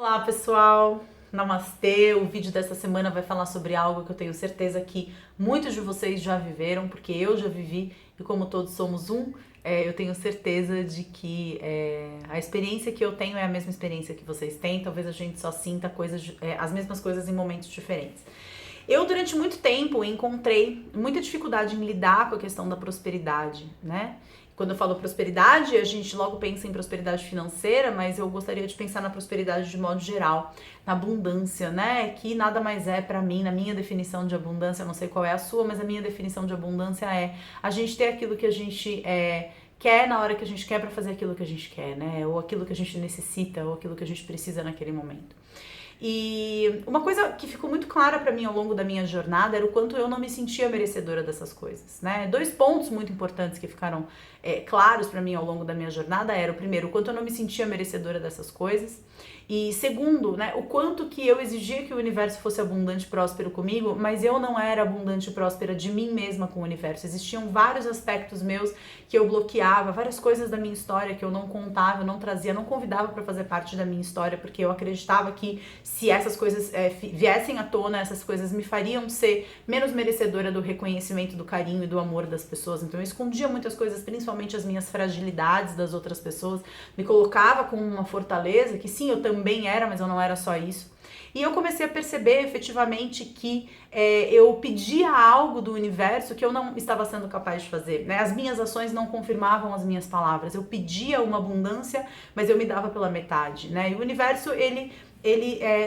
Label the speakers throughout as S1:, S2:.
S1: Olá pessoal, Namastê. O vídeo dessa semana vai falar sobre algo que eu tenho certeza que muitos de vocês já viveram, porque eu já vivi e como todos somos um, eu tenho certeza de que a experiência que eu tenho é a mesma experiência que vocês têm, talvez a gente só sinta as mesmas coisas em momentos diferentes. Eu, durante muito tempo, encontrei muita dificuldade em lidar com a questão da prosperidade, né? Quando eu falo prosperidade, a gente logo pensa em prosperidade financeira, mas eu gostaria de pensar na prosperidade de modo geral, na abundância, né? Que nada mais é pra mim, na minha definição de abundância, eu não sei qual é a sua, mas a minha definição de abundância é a gente ter aquilo que a gente quer na hora que a gente quer pra fazer aquilo que a gente quer, né? Ou aquilo que a gente necessita, ou aquilo que a gente precisa naquele momento. E uma coisa que ficou muito clara pra mim ao longo da minha jornada era o quanto eu não me sentia merecedora dessas coisas, né? Dois pontos muito importantes que ficaram claros pra mim ao longo da minha jornada era, o primeiro, o quanto eu não me sentia merecedora dessas coisas, e segundo, né, o quanto que eu exigia que o universo fosse abundante e próspero comigo, mas eu não era abundante e próspera de mim mesma com o universo. Existiam vários aspectos meus que eu bloqueava, várias coisas da minha história que eu não contava, eu não trazia, não convidava pra fazer parte da minha história, porque eu acreditava que se essas coisas viessem à tona, essas coisas me fariam ser menos merecedora do reconhecimento, do carinho e do amor das pessoas. Então eu escondia muitas coisas, principalmente as minhas fragilidades das outras pessoas, me colocava como uma fortaleza, que sim, eu também era, mas eu não era só isso. E eu comecei a perceber efetivamente que eu pedia algo do universo que eu não estava sendo capaz de fazer, né? As minhas ações não confirmavam as minhas palavras. Eu pedia uma abundância, mas eu me dava pela metade, né? E o universo, ele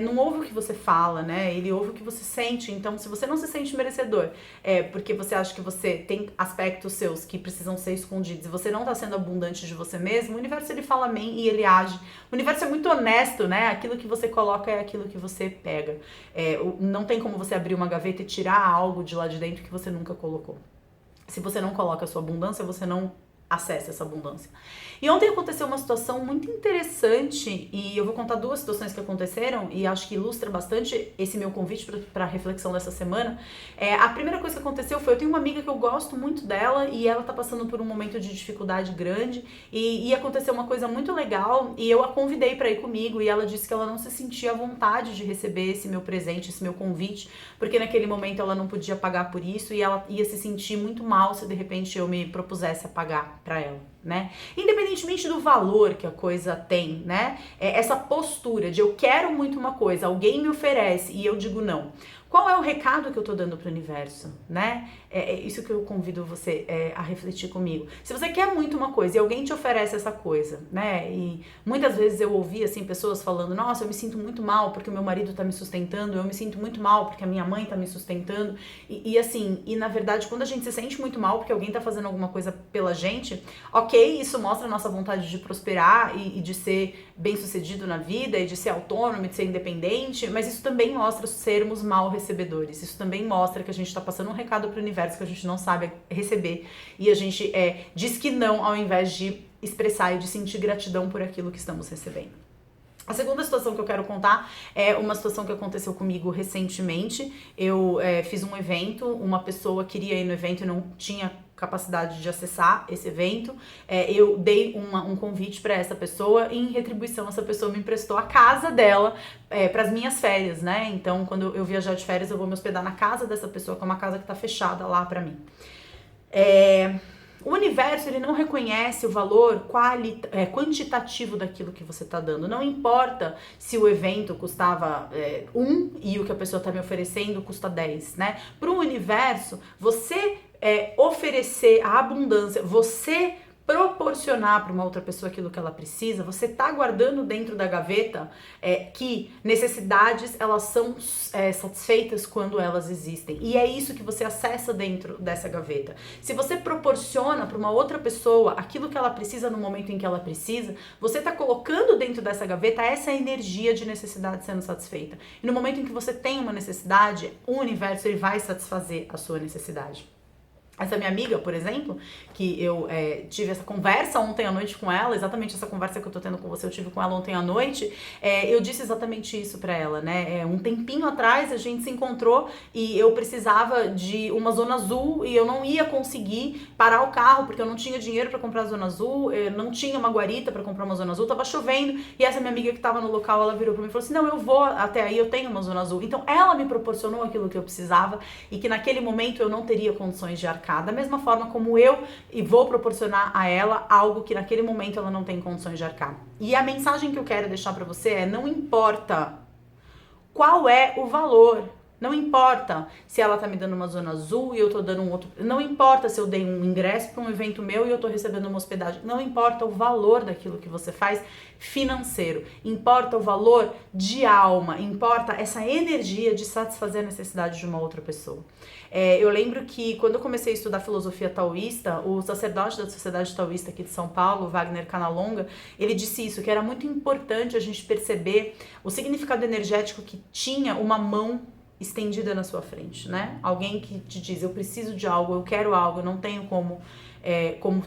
S1: não ouve o que você fala, né? Ele ouve o que você sente. Então, se você não se sente merecedor, porque você acha que você tem aspectos seus que precisam ser escondidos e você não tá sendo abundante de você mesmo, o universo, ele fala amém e ele age. O universo é muito honesto, né? Aquilo que você coloca é aquilo que você pega. Não tem como você abrir uma gaveta e tirar algo de lá de dentro que você nunca colocou. Se você não coloca a sua abundância, você não acessa essa abundância. E ontem aconteceu uma situação muito interessante, e eu vou contar duas situações que aconteceram e acho que ilustra bastante esse meu convite para a reflexão dessa semana. A primeira coisa que aconteceu foi, eu tenho uma amiga que eu gosto muito dela e ela tá passando por um momento de dificuldade grande e aconteceu uma coisa muito legal e eu a convidei para ir comigo e ela disse que ela não se sentia à vontade de receber esse meu presente, esse meu convite, porque naquele momento ela não podia pagar por isso e ela ia se sentir muito mal se de repente eu me propusesse a pagar para ela, né? Independentemente do valor que a coisa tem, né? Essa postura de eu quero muito uma coisa, alguém me oferece e eu digo não. Qual é o recado que eu tô dando pro universo, né? É isso que eu convido você a refletir comigo. Se você quer muito uma coisa e alguém te oferece essa coisa, né? E muitas vezes eu ouvi, assim, pessoas falando, nossa, eu me sinto muito mal porque o meu marido tá me sustentando, eu me sinto muito mal porque a minha mãe tá me sustentando. E na verdade, quando a gente se sente muito mal porque alguém tá fazendo alguma coisa pela gente, ok, isso mostra a nossa vontade de prosperar e de ser bem-sucedido na vida e de ser autônomo, de ser independente, mas isso também mostra sermos mal recebedores. Isso também mostra que a gente tá passando um recado pro universo que a gente não sabe receber e a gente diz que não ao invés de expressar e de sentir gratidão por aquilo que estamos recebendo. A segunda situação que eu quero contar é uma situação que aconteceu comigo recentemente. Eu fiz um evento, uma pessoa queria ir no evento e não tinha capacidade de acessar esse evento. Eu dei um convite para essa pessoa e em retribuição essa pessoa me emprestou a casa dela para as minhas férias, né? Então, quando eu viajar de férias, eu vou me hospedar na casa dessa pessoa, que é uma casa que tá fechada lá para mim. O universo, ele não reconhece o valor quantitativo daquilo que você está dando. Não importa se o evento custava 1 e o que a pessoa está me oferecendo custa 10, né? Para o universo, você oferecer a abundância, você proporcionar para uma outra pessoa aquilo que ela precisa, você tá guardando dentro da gaveta que necessidades, elas são satisfeitas quando elas existem. E é isso que você acessa dentro dessa gaveta. Se você proporciona para uma outra pessoa aquilo que ela precisa no momento em que ela precisa, você tá colocando dentro dessa gaveta essa energia de necessidade sendo satisfeita. E no momento em que você tem uma necessidade, o universo, ele vai satisfazer a sua necessidade. Essa minha amiga, por exemplo, que eu tive essa conversa ontem à noite com ela, exatamente essa conversa que eu tô tendo com você, eu tive com ela ontem à noite, eu disse exatamente isso pra ela, né? Um tempinho atrás a gente se encontrou e eu precisava de uma zona azul e eu não ia conseguir parar o carro porque eu não tinha dinheiro pra comprar a zona azul, eu não tinha uma guarita pra comprar uma zona azul, tava chovendo e essa minha amiga que tava no local, ela virou pra mim e falou assim, não, eu vou até aí, eu tenho uma zona azul. Então ela me proporcionou aquilo que eu precisava e que naquele momento eu não teria condições de arcar. Da mesma forma como eu vou proporcionar a ela algo que naquele momento ela não tem condições de arcar. E a mensagem que eu quero deixar pra você é: não importa qual é o valor. Não importa se ela tá me dando uma zona azul e eu tô dando um outro. Não importa se eu dei um ingresso para um evento meu e eu tô recebendo uma hospedagem. Não importa o valor daquilo que você faz financeiro. Importa o valor de alma. Importa essa energia de satisfazer a necessidade de uma outra pessoa. Eu lembro que quando eu comecei a estudar filosofia taoísta, o sacerdote da Sociedade Taoísta aqui de São Paulo, Wagner Canalonga, ele disse isso, que era muito importante a gente perceber o significado energético que tinha uma mão estendida na sua frente, né? Alguém que te diz, eu preciso de algo, eu quero algo, eu não tenho como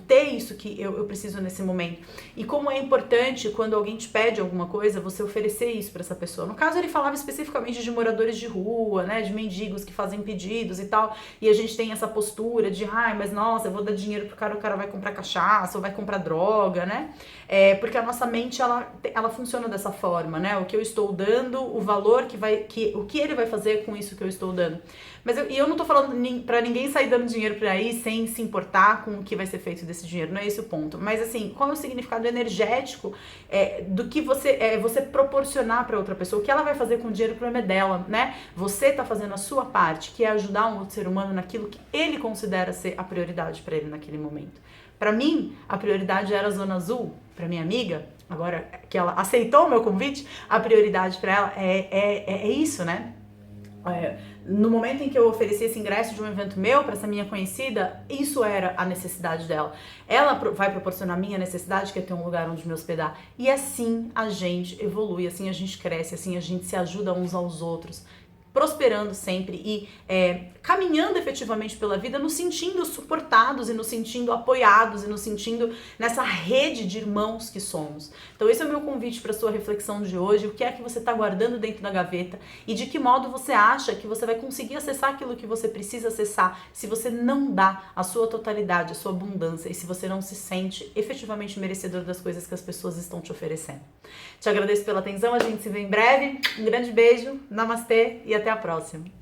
S1: ter isso que eu preciso nesse momento. E como é importante, quando alguém te pede alguma coisa, você oferecer isso para essa pessoa. No caso, ele falava especificamente de moradores de rua, né? De mendigos que fazem pedidos e tal. E a gente tem essa postura de, mas nossa, eu vou dar dinheiro pro cara, o cara vai comprar cachaça ou vai comprar droga, né? Porque a nossa mente, ela funciona dessa forma, né? O que eu estou dando, o valor o que ele vai fazer com isso que eu estou dando. Mas eu não tô falando pra ninguém sair dando dinheiro por aí sem se importar com o que vai ser feito desse dinheiro, não é esse o ponto. Mas assim, qual é o significado energético do que você proporcionar pra outra pessoa? O que ela vai fazer com o dinheiro, o problema é dela, né? Você tá fazendo a sua parte, que é ajudar um outro ser humano naquilo que ele considera ser a prioridade pra ele naquele momento. Pra mim, a prioridade era a Zona Azul. Pra minha amiga, agora que ela aceitou o meu convite, a prioridade pra ela é isso, né? No momento em que eu ofereci esse ingresso de um evento meu para essa minha conhecida, isso era a necessidade dela. Ela vai proporcionar a minha necessidade, que é ter um lugar onde me hospedar. E assim a gente evolui, assim a gente cresce, assim a gente se ajuda uns aos outros, prosperando sempre e caminhando efetivamente pela vida, nos sentindo suportados e nos sentindo apoiados e nos sentindo nessa rede de irmãos que somos. Então esse é o meu convite para sua reflexão de hoje. O que é que você está guardando dentro da gaveta e de que modo você acha que você vai conseguir acessar aquilo que você precisa acessar se você não dá a sua totalidade, a sua abundância e se você não se sente efetivamente merecedor das coisas que as pessoas estão te oferecendo. Te agradeço pela atenção, a gente se vê em breve. Um grande beijo, namastê e até a próxima.